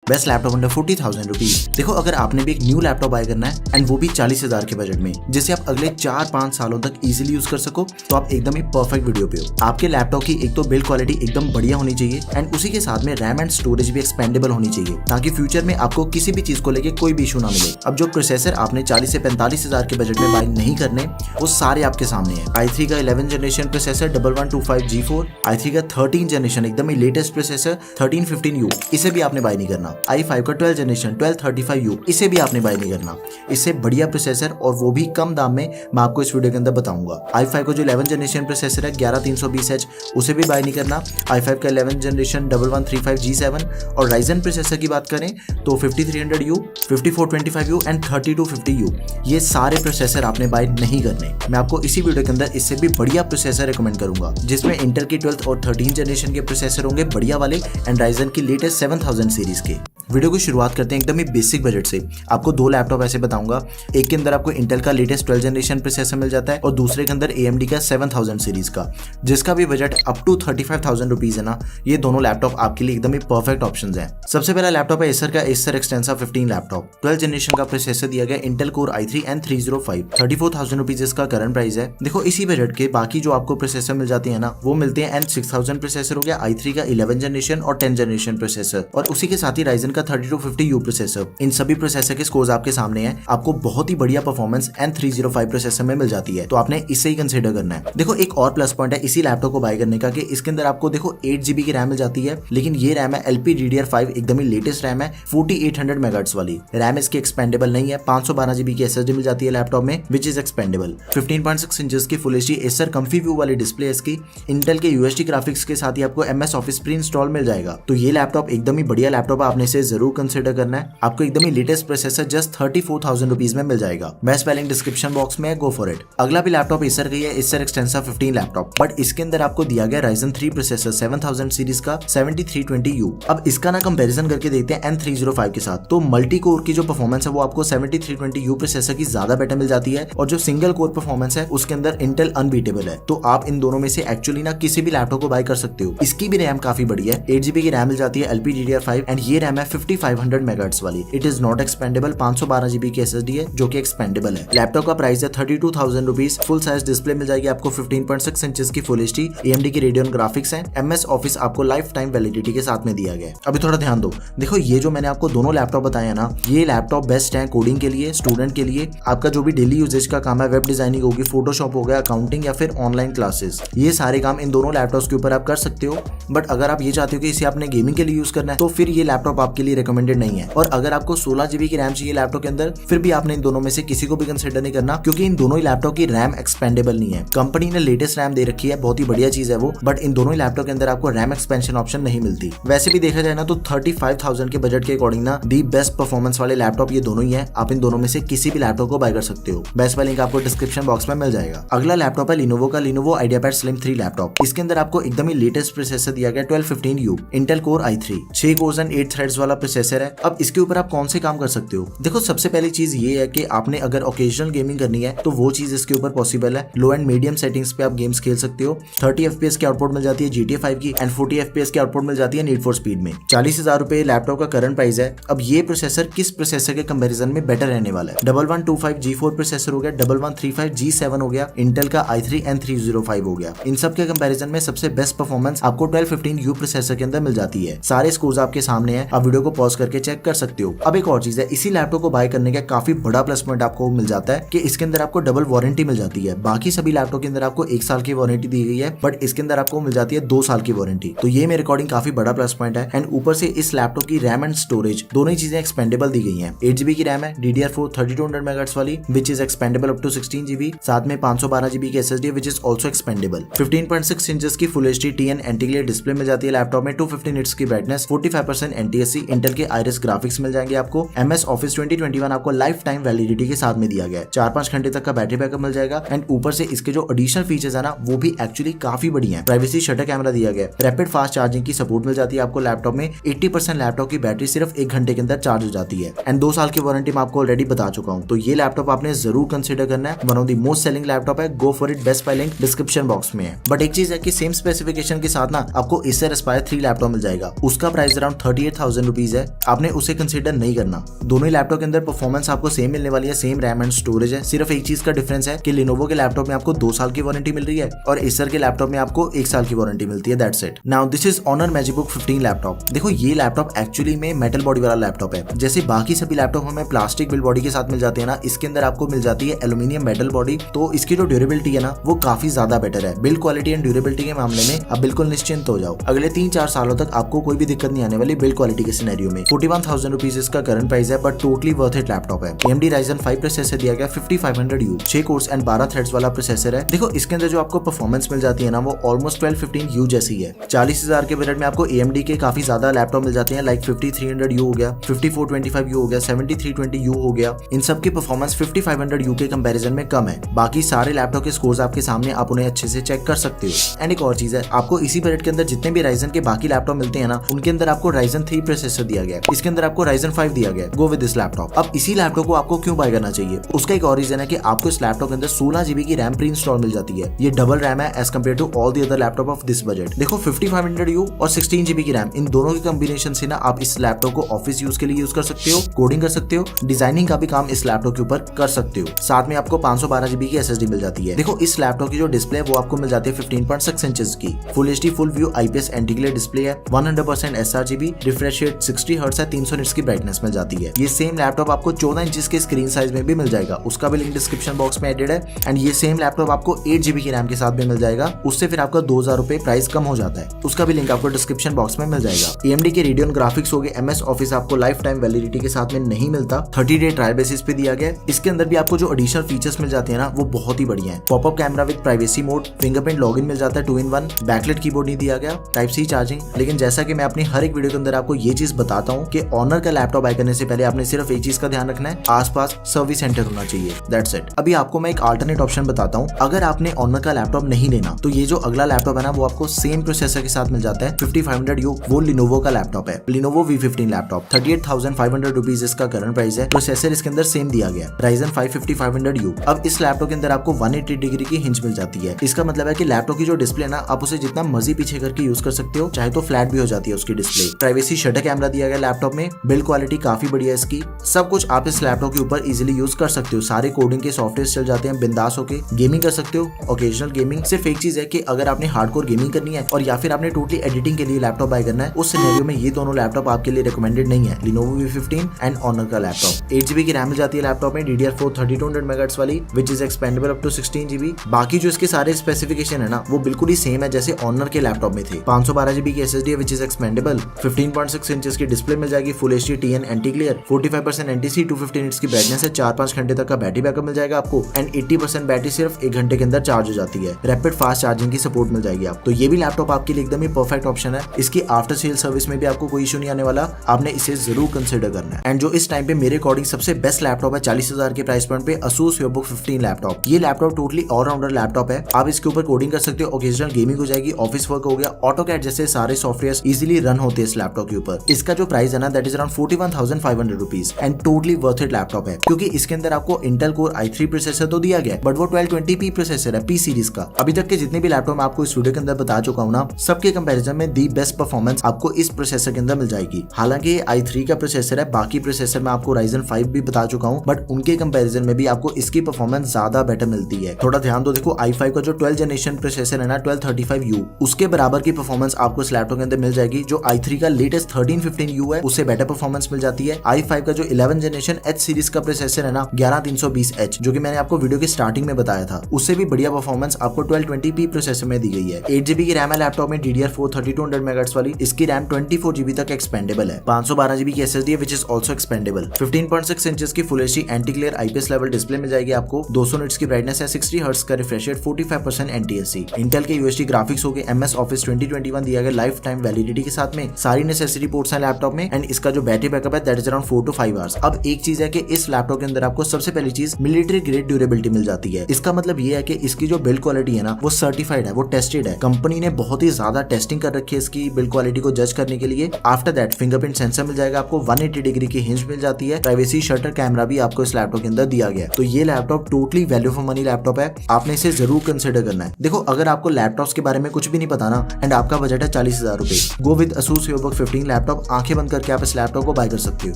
Best laptop under 40,000 rupees. देखो अगर आपने भी एक न्यू लैपटॉप बाय करना है एंड वो भी 40,000 के बजट में, जिसे आप अगले 4-5 सालों तक इजीली यूज कर सको, तो आप एकदम ही परफेक्ट वीडियो पे हो। आपके लैपटॉप की एक तो बिल्ड क्वालिटी एकदम बढ़िया होनी चाहिए एंड उसी के साथ में रैम एंड स्टोरेज भी एक्सपेंडेबल होनी चाहिए, ताकि फ्यूचर में आपको किसी भी चीज को लेके कोई भी इशू ना मिले। अब जो प्रोसेसर आपने 40 से 45,000 के बजट में बाय नहीं करने, वो सारे आपके सामने हैं। i3 का 11 जनरेशन प्रोसेसर 1125 G4, i3 का 13 जनरेशन एकदम ही लेटेस्ट प्रोसेसर 1315U, इसे भी आपने बाय नहीं करना। i5 का 12 जनरेशन 1235U, इसे भी आपने बाय नहीं करना। इससे बढ़िया प्रोसेसर और वो भी कम दाम में मैं आपको इस वीडियो के अंदर बताऊंगा। i5 का जो 11 जनरेशन प्रोसेसर है 11320H, उसे भी बाय नहीं करना। i5 का 11 जनरेशन 1135 G7 और Ryzen प्रोसेसर की बात करें तो 5300U, 5425U एंड 3250U, ये सारे प्रोसेसर आपने बाय नहीं करने। मैं आपको इसी वीडियो के अंदर इससे भी बढ़िया प्रोसेसर रिकमेंड करूंगा, जिसमें इंटेल की 12th और 13 जनरेशन के प्रोसेसर होंगे बढ़िया वाले एंड Ryzen की लेटेस्ट 7000 सीरीज के। वीडियो की शुरुआत करते हैं एकदम ही बेसिक बजट से। आपको दो लैपटॉप ऐसे बताऊंगा, एक के अंदर आपको इंटेल का लेटेस्ट 12 जनरेशन प्रोसेसर मिल जाता है और दूसरे के अंदर AMD का 7000 सीरीज का, जिसका भी बजट अप टू 35,000 रुपीज है ना। ये दोनों लैपटॉप आपके लिए एकदम ही परफेक्ट ऑप्शंस हैं। सबसे पहला लैपटॉप है एसर का एसर एक्सटेंसा 15 लैपटॉप, 12 जनरेशन का प्रोसेसर दिया गया Intel core i3 N305, 34,000 rupees इसका करंट प्राइस है। देखो इसी बजट के बाकी जो आपको प्रोसेसर मिल जाती है ना, वो मिलते हैं N6000 प्रोसेसर हो गया, i3 का 11 जनरेशन और 10 जनरेशन प्रोसेसर, और उसी के साथ ही Ryzen का 3250U प्रोसेसर। इन सभी प्रोसेसर के स्कोर्स आपके सामने हैं। आपको बहुत ही बढ़िया परफॉर्मेंस N305 प्रोसेसर में मिल जाती है, तो आपने इसे ही कंसीडर करना है। देखो एक और प्लस पॉइंट है इसी लैपटॉप को बाय करने का कि इसके अंदर आपको देखो 8GB की रैम मिल जाती है, लेकिन ये रैम है LPDDR5, एकदम ही लेटेस्ट रैम है 4800 मेगाहर्ट्ज वाली। रैम इसकी एक्सपेंडेबल नहीं है। 512GB की SSD मिल जाती है लैपटॉप में, विच इज एक्सपेंडेबल। 15.6 इंचेस की full HD Acer comfy view वाली डिस्प्ले इसकी। इंटेल के UHD ग्राफिक्स के साथ ही आपको MS ऑफिस प्री इंस्टॉल मिल जाएगा। तो ये लैपटॉप एकदम ही बढ़िया लैपटॉप है, आपने इसे जरूर कंसीडर करना है। आपको एकदम ही लेटेस्ट प्रोसेसर जस्ट 34,000 रुपीज में मिल जाएगा। बेस्ट स्पेलिंग डिस्क्रिप्शन बॉक्स में है, गो फॉर इट। अगला भी लैपटॉप एसर का ही है, एसर एक्सटेंसा 15 लैपटॉप, बट इसके अंदर आपको दिया गया Ryzen 3 प्रोसेसर 7000 सीरीज का 7320U। अब इसका ना कंपैरिजन करके देखते हैं N305 के साथ। तो मल्टी कोर की जो परफॉर्मेंस है वो आपको 7320U प्रोसेसर की ज्यादा बेटर मिल जाती है, और जो सिंगल कोर परफॉर्मेंस है उसके अंदर इंटेल अनबीटेबल है। तो आप इन दोनों में से एक्चुअली ना किसी भी लैपटॉप को बाय कर सकते हो। इसकी भी रैम काफी बढ़िया है, 8GB की रैम मिल जाती है LPDDR5 एंड ये रैम है 5500 मेगाहर्ट्ज वाली। It is not expendable. 512GB की SSD है जो कि एक्सपेंडेबल है। लैपटॉप का प्राइस है 32,000 रुपीज। फुल साइज डिस्प्ले मिल जाएगी आपको 15.6 इंचेस की फुल HD। AMD की रेडियन ग्राफिक्स है। MS ऑफिस आपको लाइफ टाइम वैलिडिटी के साथ में दिया गया है। अभी थोड़ा ध्यान दो, देखो ये जो मैंने आपको दोनों लैपटॉप बताया ना, ये लैपटॉप बेस्ट है कोडिंग के लिए, स्टूडेंट के लिए, आपका जो भी डेली यूजेज का काम है, वेब डिजाइनिंग होगी, फोटोशॉप हो गया, अकाउंटिंग या फिर ऑनलाइन क्लासेस, ये सारे काम इन दोनों लैपटॉप्स के ऊपर आप कर सकते हो। बट अगर आप ये चाहते हो कि इसे आपने गेमिंग के लिए यूज करना है, तो फिर ये लैपटॉप आपके लिए रिकमेंडेड नहीं है। और अगर आपको 16GB की रैम चाहिए लैपटॉप के अंदर, फिर भी आपने इन दोनों में से किसी को भी कंसीडर नहीं करना, क्योंकि इन दोनों ही लैपटॉप की रैम एक्सपेंडेबल नहीं है। कंपनी ने लेटेस्ट रैम दे रखी है, बहुत ही बढ़िया चीज है वो, बट इन दोनों ही लैपटॉप के अंदर आपको रैम एक्सपेंशन ऑप्शन नहीं मिलती। वैसे भी देखा जाए ना तो 35,000 के बजट के अकॉर्डिंग ना दी बेस्ट परफॉर्मेंस वाले लैपटॉप ये दोनों ही है। आप इन दोनों में से किसी भी लैपटॉप को बाय कर सकते हो। बेस्ट का लिंक आपको डिस्क्रिप्शन बॉक्स में मिल जाएगा। अगला लैपटॉप है लिनोवो का लिनोवो आइडियापैड स्लिम 3 लैपटॉप। इसके अंदर आपको एकदम ही लेटेस्ट प्रोसेसर दिया गया 1215U Intel core i3, 6 course and 8 threads वाला प्रोसेसर है। अब इसके ऊपर आप कौन से काम कर सकते हो? देखो सबसे पहली चीज ये है कि आपने अगर ओकेजनल गेमिंग करनी है तो वो चीज इसके ऊपर पॉसिबल है। लो एंड मीडियम सेटिंग्स पे आप गेम्स खेल सकते हो। 30 FPS की आउटपुट मिल जाती है GTA 5 की एंड 40 FPS की आउटपुट मिल जाती है नीड फॉर स्पीड में। 40,000 रुपए लैपटॉप का करंट प्राइस है। अब ये प्रोसेसर किस प्रोसेसर के कंपैरिजन में बेटर रहने वाला है? 1125 G4 प्रोसेसर हो गया, 1135 G7 हो गया, इंटेल का i3 N305 हो गया। इन सब के कंपैरिजन में सबसे बेस्ट परफॉर्मेंस आपको 1215U प्रोसेसर के अंदर मिल जाती है। सारे स्कोर्स आपके सामने हैं, आप वीडियो को पॉज करके चेक कर सकते हो। अब एक और चीज है, इसी लैपटॉप को बाय करने का काफी बड़ा प्लस पॉइंट आपको मिल जाता है कि इसके अंदर आपको डबल वारंटी मिल जाती है। बाकी सभी लैपटॉप के अंदर आपको 1 साल की वारंटी दी गई है, बट इसके अंदर आपको मिल जाती है 2 साल की वारंटी। तो ये मेरे अकॉर्डिंग काफी बड़ा प्लस पॉइंट है। एंड ऊपर से इस लैपटॉप की रैम एंड स्टोरेज दोनों ही चीजें एक्सपेंडेबल दी गई हैं। 8GB की रैम है DDR4 3200 मेगाहर्ट्ज वाली, which is expandable up to 16GB। साथ में 512GB की SSD which is also expandable. 15.6 inches की full HD TN anti display मिल जाती है लैपटॉप में। 250 निट्स की ब्राइटनेस, 45% NTSC, इंटेल के आइरिस ग्राफिक्स मिल जाएंगे आपको। MS ऑफिस 2021 आपको लाइफ टाइम वैलिडिटी के साथ में दिया गया है। 4-5 घंटे तक का बैटरी बैकअप मिल जाएगा। एंड ऊपर से इसके जो एडिशनल फीचर्स है ना, वो भी एक्चुअली काफी बढ़िया है। प्राइवेसी शटर कैमरा दिया गया है, रैपिड फास्ट चार्जिंग की सपोर्ट मिल जाती है आपको लैपटॉप में। 80% लैपटॉप की बैटरी सिर्फ 1 घंटे के अंदर चार्ज हो जाती है। एंड 2 साल की वारंटी मैं आपको ऑलरेडी बता चुका हूँ। तो ये लैपटॉप आपने जरूर कंसिडर करना है। One of the most selling laptop है, go for it. Best buy link description box में है। बट एक चीज है कि सेम स्पेसिफिकेशन के साथ ना आपको एसर एस्पायर 3 लैपटॉप मिल जाएगा। उसका प्राइस अराउंड 38,000 रुपीज है, आपने उसे कंसिडर नहीं करना। दोनों ही लैपटॉप के अंदर परफॉर्मेंस आपको सेम मिलने वाली है, सेम रैम एंड स्टोरेज है। सिर्फ एक चीज का डिफरेंस है कि लिनोवो के लैपटॉप में आपको 2 साल की वारंटी मिल रही है और एसर के लैपटॉप में आपको 1 साल की वारंटी मिलती है। That's it. Now this is Honor MagicBook 15 laptop. देखो ये लैपटॉप एक्चुअली में मेटल बॉडी वाला लैपटॉप है। जैसे बाकी सभी लैपटॉप हमें प्लास्टिक बिल्ड बॉडी के साथ मिल जाते हैं ना, इसके अंदर आपको मिल जाती है एल्यूमिनियम मेटल बॉडी। तो इसकी जो ड्यूरेबिलिटी है ना वो काफी ज्यादा बेटर है। बिल्ड क्वालिटी एंड ड्यूरेबिलिटी के मामले में आप बिल्कुल निश्चिंत हो जाओ। अगले 3-4 सालों तक आपको कोई भी दिक्कत नहीं आने वाली बिल्ड क्वालिटी के सिनेरियो में। 41,000 रुपीज इसका करंट प्राइस है, but totally worth it laptop है। AMD Ryzen 5 प्रोसेसर दिया गया 5500U, 6 कोर्स एंड 12 थ्रेड्स वाला प्रोसेसर है। देखो इसके अंदर जो आपको परफॉर्मेंस मिल जाती है ना वो ऑलमोस्ट 1215U जैसी है। 40,000 के बजट में आपको AMD के काफी ज्यादा लैपटॉप मिल जाते हैं, लाइक 5300U हो गया, 5425U हो गया, 7320U हो गया। इन सब की परफॉर्मेंस 5500U के कंपैरिजन में कम है। बाकी सारे लैपटॉप के स्कोर्स आपके सामने, आप उन्हें अच्छे से चेक कर सकते हो। एंड एक और चीज है, आपको इसी बजट के अंदर जितने भी Ryzen के बाकी लैपटॉप मिलते हैं ना उनके अंदर आपको Ryzen 3 प्रोसेसर दिया गया है, इसके अंदर आपको Ryzen 5 दिया गया है। Go with this laptop. अब इसी लैपटॉप को आपको क्यों बाय करना चाहिए, उसका एक और रीजन है कि आपको इस लैपटॉप के अंदर 16GB की रैम प्री इंस्टॉल मिल जाती है। ये डबल रैम है as compare to all the other laptop of this budget. देखो 5500U और 16GB की रैम, इन दोनों के कॉम्बिनेशन से ना आप इस लैपटॉप को ऑफिस यूज के लिए यूज कर सकते हो, कोडिंग कर सकते हो, डिजाइनिंग का भी काम इस लैपटॉप के ऊपर कर सकते हो। साथ में आपको 512GB की SSD मिल जाती है। देखो इस लैपटॉप की जो डिस्प्ले है वो आपको मिल जाती है 15.6 इंचेस की, full HD full view IPS anti glare display है, 100% sRGB, रिफ्रेश रेट 60 हर्ट्ज है, 300 निट्स की ब्राइटनेस मिल जाती है। ये सेम लैपटॉप आपको 14 इंचेस के स्क्रीन साइज में भी मिल जाएगा, उसका भी लिंक डिस्क्रिप्शन बॉक्स में एडेड है। एंड ये सेम लैपटॉप आपको 8GB की रैम के साथ भी मिल जाएगा, उससे फिर आपका 2000 रुपए प्राइस कम हो जाता है, उसका भी लिंक आपको डिस्क्रिप्शन बॉक्स में मिल जाएगा। AMD के रेडियन ग्राफिक्स हो गए MS ऑफिस आपको लाइफ टाइम वैलिडिटी के साथ में नहीं मिलता, 30 डे ट्रायल बेसिस पे दिया गया है। इसके अंदर भी आपको जो एडिशनल फीचर्स मिल जाते हैं ना वो बहुत ही बढ़िया है। Popup camera with privacy mode, fingerprint login मिल जाता है 2-in-1, बैकलाइट कीबोर्ड नहीं दिया गया, टाइप C चार्जिंग। लेकिन जैसा कि मैं अपनी हर एक वीडियो के अंदर आपको ये चीज बताता हूँ कि ऑनर का लैपटॉप बाय करने से पहले आपने सिर्फ एक चीज का ध्यान रखना है, आसपास सर्विस सेंटर होना चाहिए। That's it. अभी आपको मैं एक अल्टरनेट ऑप्शन बताता हूँ। अगर आपने ऑनर का लैपटॉप नहीं लेना तो ये जो अगला लैपटॉप है ना वो आपको सेम प्रोसेसर के साथ मिल जाता है 5500U, वो लिनोवो का लैपटॉप है, Lenovo V15 लैपटॉप। 38,500 रुपीज इसका करंट प्राइस है। प्रोसेसर इसके अंदर सेम दिया गया, Ryzen 5 5500U। अब इस लैपटॉप के अंदर आपको 180 डिग्री की हिंज मिल जाती है। इसका मतलब है कि लैपटॉप की जो डिस्प्ले ना आप उसे जितना मर्जी पीछे करके यूज कर सकते हो, चाहे तो फ्लैट भी हो जाती है उसकी डिस्प्ले। प्राइवेसी शटर कैमरा दिया गया लैपटॉप में, बिल्ड क्वालिटी काफी बढ़िया है इसकी। सब कुछ आप इस लैपटॉप के ऊपर इजीली यूज कर सकते हो, सारे कोडिंग के सॉफ्टवेयर चल जाते हैं, बिंदास होके गेमिंग कर सकते हो, ओकेजनल गेमिंग। सिर्फ एक चीज है कि अगर आपने हार्डकोर गेमिंग करनी है और या फिर आपने टोटली एडिटिंग के लिए लैपटॉप बाय करना है, उस सिनेरियो में ये दोनों लैपटॉप आपके लिए रिकमेंडेड नहीं है, Lenovo V15 एंड ऑनर का लैपटॉप। 8GB की रैम मिल जाती है लैपटॉप में, DDR4 3200 MHz वाली, which is expandable up to 16GB। बाकी जो इसके सारे स्पेसिफिकेशन है ना वो बिल्कुल ही सेम है जैसे ऑनर के लैपटॉप में थे। 512GB की SSD है विच इज एक्सपेंडेबल, 15.6 इंचेस की डिस्प्ले मिल जाएगी, full HD TN anti glare, 45% NTC, 250 nits की ब्राइटनेस है, 4-5 घंटे तक का बैटरी बैकअप मिल जाएगा आपको। एंड 80% बैटरी सिर्फ 1 घंटे के अंदर चार्ज हो जाती है। रैपिड फास्ट चार्जिंग की सपोर्ट मिल जाएगी आपको। तो ये भी लैपटॉप आपके लिए एकदम ही परफेक्ट ऑप्शन है। इसकी आफ्टर सेल सर्विस में भी आपको कोई इशू नहीं आने वाला, आपने इसे जरूर कंसिडर करना है। एंड जो इस टाइम पे मेरे अकॉर्डिंग सबसे बेस्ट लैपटॉप है 40,000 के प्राइस पॉइंट पे, Asus VivoBook 15 लैपटॉप। ये लैपटॉप टोटली ऑलराउंडर लैपटॉप है, आप इसके ऊपर कोडिंग कर सकते हो, ओकेजनल गेमिंग हो जाएगी, ऑफिस वर्क हो गया, AutoCAD जैसे सारे सॉफ्टवेयर इजीली रन होते हैं इस लैपटॉप के ऊपर। इसका जो प्राइस है ना that is around 41,500 rupees and totally worth it laptop है, क्योंकि इसके अंदर आपको Intel Core i3 प्रोसेसर तो दिया गया बट वो 1220p प्रोसेसर है P सीरीज का। अभी तक के जितने भी लैपटॉप मैं आपको इस वीडियो के अंदर बता चुका हूँ ना, सबके कंपैरिजन में दी बेस्ट परफॉर्मेंस आपको इस प्रोसेसर के अंदर मिल जाएगी। हालांकि ये i3 का प्रोसेसर है, बाकी प्रोसेसर मैं आपको Ryzen 5 भी बता चुका हूँ, बट उनके कंपैरिजन में भी आपको इसकी परफॉर्मेंस ज्यादा बेटर मिलती है। थोड़ा ध्यान दो, देखो i5 का जो 12th जनरेशन प्रोसेसर है ना 1235U, उसके बराबर की परफॉर्मेंस आपको इस लैपटॉप के अंदर मिल जाएगी। जो i3 का लेटेस्ट 1315U है उससे बेटर परफॉर्मेंस मिल जाती है। i5 का जो 11th जनरेशन H सीरीज का प्रोसेसर है ना 11320H, जो कि मैंने आपको वीडियो की स्टार्टिंग में बताया था, उससे भी बढ़िया परफॉर्मेंस आपको 1220p प्रोसेसर में दी गई है। 8GB की रैम है लैपटॉप में, DDR4 3200 MHz वाली, इसकी रैम 24GB तक एक्सपेंडेबल है। 512GB की SSD है which is also expandable. 15.6 inches की full HD anti glare IPS level display मिल जाएगी आपको, 200 निट्स की ब्राइटनेस है, 60 हर्ट्ज का रिफ्रेश रेट, 45% NTSC। इंटेल के UHD ग्राफिक्स हो गए, MS Office 2021 दिया गया लाइफ टाइम वैलिडिटी के साथ में, सारी नेसेसरी पोर्ट्स हैं लैपटॉप में। एंड इसका जो बैटरी बैकअप है that is around 4 to 5 hours. अब एक चीज है कि इस लैपटॉप के अंदर आपको सबसे पहली चीज मिलिट्री ग्रेड ड्यूरेबिलिटी मिल जाती है। इसका मतलब ये है कि इसकी जो बिल्ड क्वालिटी है ना वो सर्टिफाइड है, वो टेस्टेड है। कंपनी ने बहुत ही ज्यादा टेस्टिंग कर रखी है इसकी बिल्ड क्वालिटी को जज करने के लिए। आफ्टर दैट फिंगरप्रिंट सेंसर मिल जाएगा आपको, 180 डिग्री की हिंज मिल जाती है, प्राइवेसी शटर कैमरा भी आपको इस लैपटॉप के अंदर दिया गया है। तो ये laptop totally value for money laptop है, आपने इसे जरूर कंसिडर करना है। देखो अगर आपको लैपटॉप्स के बारे में कुछ भी नहीं पता ना एंड आपका बजट है 40,000 रुपए, go with Asus VivoBook 15 laptop. आंखें बंद करके आप इस लैपटॉप को बाय कर सकते हो।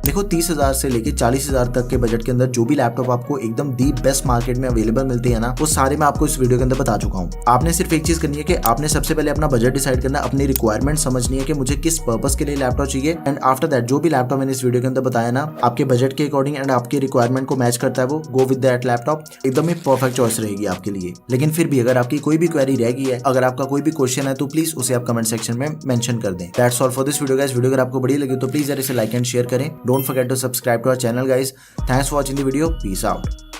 देखो 30,000 से लेके 40,000 तक के बजट के अंदर जो भी लैपटॉप आपको एकदम दी बेस्ट मार्केट में अवेलेबल मिलती है ना, वो सारे मैं आपको इस वीडियो के अंदर बता चुका हूँ। आपने सिर्फ एक चीज करनी है कि आपने सबसे पहले अपना बजट डिसाइड करना, अपनी रिक्वायरमेंट समझनी है कि मुझे किस पर्पस के लिए लैपटॉप चाहिए, एंड आफ्टर दैट जो भी लैपटॉप मैंने इस वीडियो के अंदर बताया ना आपके बजट के अकॉर्डिंग एंड आपकी रिक्वायरमेंट को मैच करता है, वो गो विद दैट लैपटॉप। एकदम ही परफेक्ट चॉइस रहेगी आपके लिए। लेकिन फिर भी अगर आपकी कोई भी क्वेरी रह गई है, अगर आपका कोई भी क्वेश्चन है, तो प्लीज उसे आप कमेंट सेक्शन में मेंशन कर दें। That's all for this video guys. Video अगर आपको बढ़िया लगी तो प्लीज यार इसे लाइक एंड शेयर करें। Don't forget to subscribe to our channel guys. Thanks for watching the video. Peace out.